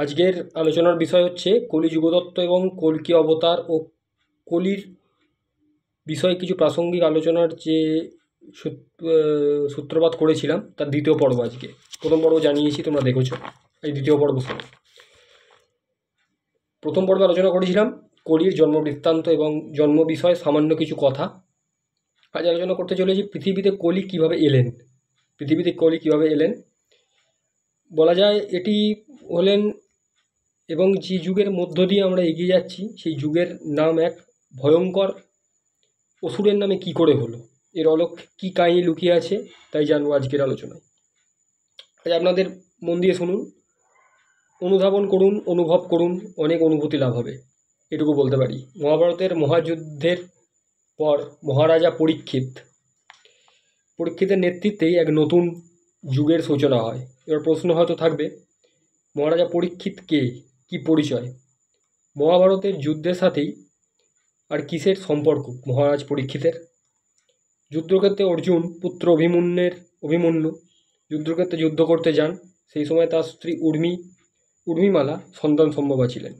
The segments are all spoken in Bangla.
আজকের আলোচনার বিষয় হচ্ছে কলিযুগদত্ত এবং কল্কি অবতার ও কলির বিষয়ে কিছু প্রাসঙ্গিক আলোচনার যে সূত্রপাত করেছিলাম তার দ্বিতীয় পর্ব। আজকে প্রথম পর্ব জানিয়েছি, তোমরা দেখেছ, এই দ্বিতীয় পর্ব শোনো। প্রথম পর্বে আলোচনা করেছিলাম কলির জন্ম বৃত্তান্ত এবং জন্ম বিষয়ে সামান্য কিছু কথা। আজ আলোচনা করতে চলেছি পৃথিবীতে কলি কীভাবে এলেন। বলা যায় এটি হলেন, এবং যে যুগের মধ্য দিয়ে আমরা এগিয়ে যাচ্ছি সেই যুগের নাম এক ভয়ঙ্কর অসুরের নামে কি করে হলো, এর অলক কী কাহিনী লুকিয়ে আছে তাই জানবো আজকের আলোচনায়। আজ আপনাদের মন দিয়ে শুনুন, অনুধাবন করুন, অনুভব করুন, অনেক অনুভূতি লাভ হবে, এটুকু বলতে পারি। মহাভারতের মহাযুদ্ধের পর মহারাজা পরীক্ষিতের নেতৃত্বেই এক নতুন যুগের সূচনা হয়। এবার প্রশ্ন হয়তো থাকবে, মহারাজা পরীক্ষিত কে, কী পরিচয়? মহাভারতের যুদ্ধের সাথেই আর কিসের সম্পর্ক মহারাজ পরীক্ষিতের? যুদ্ধক্ষেত্রে অর্জুন পুত্র অভিমন্যু যুদ্ধক্ষেত্রে যুদ্ধ করতে যান। সেই সময় তার স্ত্রী উর্মিমালা সন্তান সম্ভবা ছিলেন।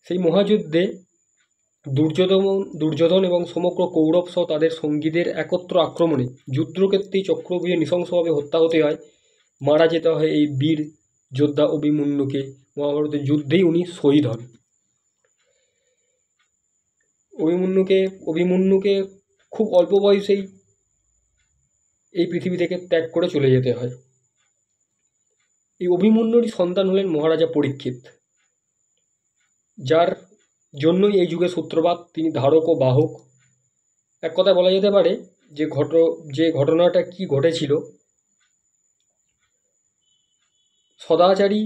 সেই মহাযুদ্ধে দুর্যোধন এবং সমগ্র কৌরব সহ তাদের সঙ্গীদের একত্র আক্রমণে যুদ্ধক্ষেত্রেই চক্রব্যূহে নৃশংসভাবে হত্যা হতে হয়, মারা যেতে হয় এই বীর যোদ্ধা অভিমন্যুকে। মহাভারতের যুদ্ধেই উনি শহীদ হন। অভিমন্যুকে খুব অল্প বয়সেই এই পৃথিবী থেকে ত্যাগ করে চলে যেতে হয়। এই অভিমন্যুরই সন্তান হলেন মহারাজা পরীক্ষিত, যার জন্যই এই যুগের সূত্রপাত। তিনি ধারক ও বাহক। এক কথায় বলা যেতে পারে যে ঘটনাটা কি ঘটেছিল, সদাচারী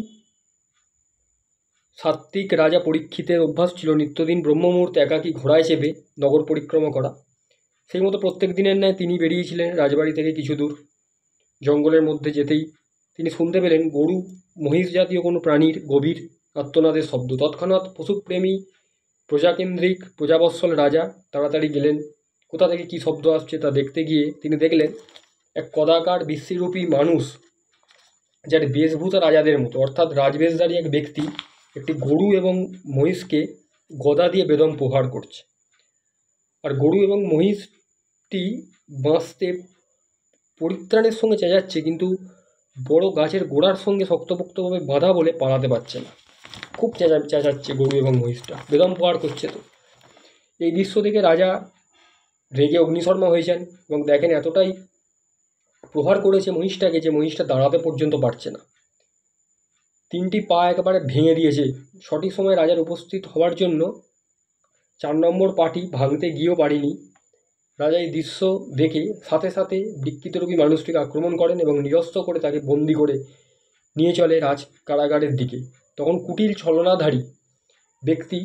সাত্ত্বিক রাজা পরীক্ষিতের অভ্যাস ছিল নিত্যদিন ব্রহ্ম মুহূর্তে একাকী ঘোড়ায় চেপে নগর পরিক্রমা করা। সেই মতো প্রত্যেক দিনের ন্যায় তিনি বেরিয়েছিলেন রাজবাড়ি থেকে কিছু দূর। জঙ্গলের মধ্যে যেতেই তিনি শুনতে পেলেন গরু মহিষ জাতীয় কোনো প্রাণীর গভীর আর্তনাদের শব্দ। তৎক্ষণাৎ পশুপ্রেমী প্রজাকেন্দ্রিক প্রজাবৎসল রাজা তাড়াতাড়ি গেলেন কোথা থেকে কী শব্দ আসছে তা দেখতে গিয়ে তিনি দেখলেন এক কদাকার বিশ্রীরূপী মানুষ, যার বেশভূষা রাজাদের মতো, অর্থাৎ রাজবেশধারী এক ব্যক্তি একটি গরু এবং মহিষকে গদা দিয়ে বেদম প্রহার করছে। আর গরু এবং মহিষটি বাঁচতে পরিত্রাণের সঙ্গে চেঁচাচ্ছে, কিন্তু বড় গাছের গোড়ার সঙ্গে শক্তপোক্তভাবে বাঁধা বলে পালাতে পারছে না। খুব চেঁচাচ্ছে গরু এবং মহিষটা, বেদম প্রহার করছে। তো এই দৃশ্য দেখে রাজা রেগে অগ্নিশর্মা হয়েছেন এবং দেখেন এতটাই প্রহার করেছে মহিষটাকে যে মহিষটা দাঁড়াতে পর্যন্ত পারছে না, তিনটি পা একেবারে ভেঙে দিয়েছে। সঠিক সময়ে রাজার উপস্থিত হওয়ার জন্য 4 নম্বর পাটি ভাঙতে গিয়েও পারিনি। রাজা এই দৃশ্য দেখে সাথে সাথে বিকৃতরূপী মানুষটিকে আক্রমণ করেন এবং নিরস্ত্র করে তাকে বন্দি করে নিয়ে চলে রাজ কারাগারের দিকে। তখন কুটিল ছলনাধারী ব্যক্তি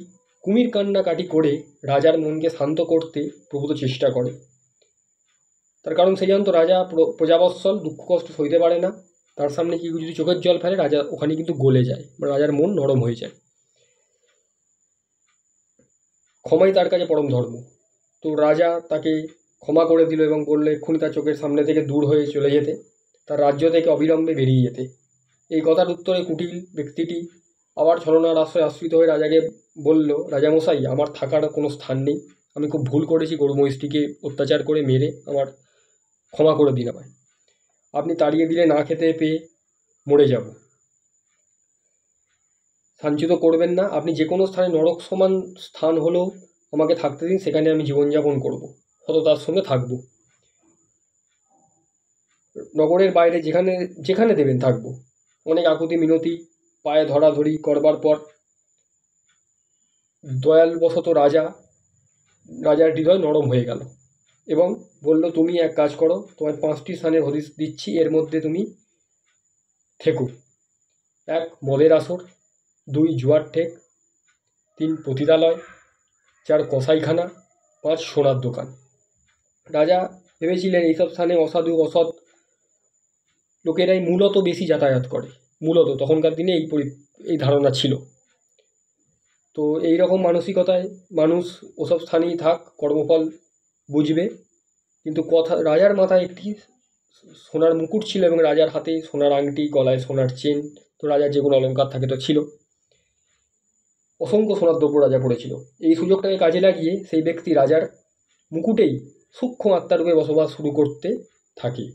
কুমির কান্নাকাটি করে রাজার মনকে শান্ত করতে প্রভূত চেষ্টা করে। তার কারণ সে জানত রাজা প্রজাবৎসল, দুঃখ কষ্ট সইতে পারে না। তার সামনে কি যদি চোখের জল ফেলে রাজা ওখানে কিন্তু গলে যায়, রাজার মন নরম হয়ে যায়। ক্ষমাই তার কাছে পরম ধর্ম। তো রাজা তাকে ক্ষমা করে দিল এবং বললে এক্ষুনি তার চোখের সামনে থেকে দূর হয়ে চলে যেতে, তার রাজ্য থেকে অবিলম্বে বেরিয়ে যেতে। এই কথার উত্তরে কুটিল ব্যক্তিটি আবার ছলনার আশ্রয় আশ্রিত হয়ে রাজাকে বলল, রাজামশাই, আমার থাকার কোনো স্থান নেই, আমি খুব ভুল করেছি, গরু মহিষটিকে অত্যাচার করে মেরে আমার ক্ষমা করে দিন আমায়। আপনি তাড়িয়ে দিলে না খেতে পেয়ে মরে যাব, সাঞ্চিত করবেন না। আপনি যে কোনো স্থানে, নরক সমান স্থান হলেও আমাকে থাকতে দিন, সেখানে আমি জীবনযাপন করব, সততার সঙ্গে থাকব। নগরের বাইরে যেখানে দেবেন থাকব। অনেক আকুতি মিনতি পায়ে ধরাধরি করবার পর দয়ালবশত রাজার হৃদয় নরম হয়ে গেল এবং বলল, তুমি এক কাজ করো, তোমার 5টি স্থানের হদিশ দিচ্ছি, এর মধ্যে তুমি থেকো। 1 মদের আসর, 2 জুয়ার ঠেক, 3 পতিতালয়, 4 কসাইখানা, 5 সোনার দোকান। রাজা ভেবেছিলেন এইসব স্থানে অসাধু অসৎ লোকেরাই মূলত বেশি যাতায়াত করে। মূলত তখনকার দিনে এই ধারণা ছিল। তো এই রকম মানসিকতায় মানুষ ওসব স্থানেই থাক, কর্মফল বুঝবে। কিন্তু রাজার মাথায় একটি সোনার মুকুট ছিল এবং রাজার হাতে সোনার আংটি, গলায় সোনার চেন, তো রাজার যেগুলো অলংকার থাকে তো ছিল, অসংখ্য সোনার দ্রব্য রাজা পড়েছিল। এই সুযোগটাকে কাজে লাগিয়ে সেই ব্যক্তি রাজার মুকুটেই সূক্ষ্ম আত্মারূপে বসবাস শুরু করতে থাকে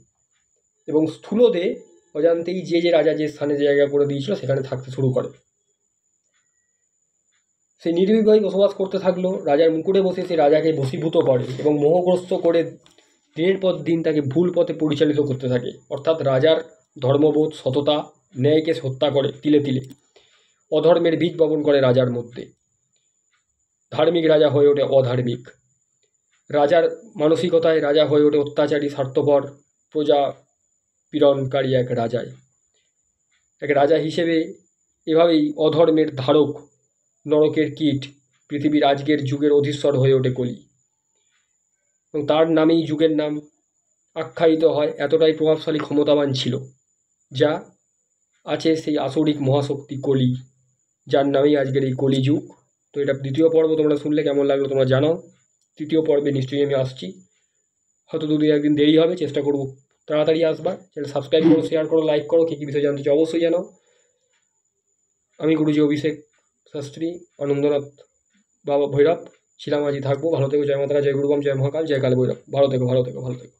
এবং স্থূলদেহে অজান্তেই যে রাজা যে স্থানে জায়গা করে দিয়েছিল সেখানে থাকতে শুরু করে। সে নির্বিবাহী বসবাস করতে থাকলো, রাজার মুকুটে বসে সে রাজাকে বশীভূত করে এবং মোহগ্রস্ত করে দিনের পর দিন তাকে ভুল পথে পরিচালিত করতে থাকে। অর্থাৎ রাজার ধর্মবোধ, সততা, ন্যায়কে হত্যা করে তিলে তিলে, অধর্মের বীজ বপন করে রাজার মধ্যে। ধার্মিক রাজা হয়ে ওঠে অধার্মিক, রাজার মানসিকতায় রাজা হয়ে ওঠে অত্যাচারী, স্বার্থপর, প্রজা পীড়নকারী এক রাজায়। এক রাজা হিসেবে এভাবেই অধর্মের ধারক, নরকের কীট, পৃথিবীর আজকের যুগের অধীশ্বর হয়ে ওঠে কলি, এবং তার নামেই যুগের নাম আখ্যায়িত হয়। এতটাই প্রভাবশালী, ক্ষমতাবান ছিল, যা আছে সেই আসরিক মহাশক্তি কলি, যার নামেই আজকের এই কলিযুগ। তো এটা দ্বিতীয় পর্ব, তোমরা শুনলে কেমন লাগলো তোমরা জানাও। তৃতীয় পর্বে নিশ্চয়ই আমি আসছি, হয়তো দুদিন একদিন দেরি হবে, চেষ্টা করবো তাড়াতাড়ি আসবার। চ্যানেল সাবস্ক্রাইব করো, শেয়ার করো, লাইক করো, কী কী বিষয় জানতে চাও অবশ্যই জানাও। আমি গুরুজি অভিষেক শাস্ত্রী, আনন্দনাথ বাবা ভৈরব ছিলাম, আজই থাকবো। ভালো থেকো, জয় মাতারা, জয় গুরুবাম, জয় মহাকাল, জয় কাল ভৈরব। ভালো থেকো, ভালো থেকো, ভালো থেকো।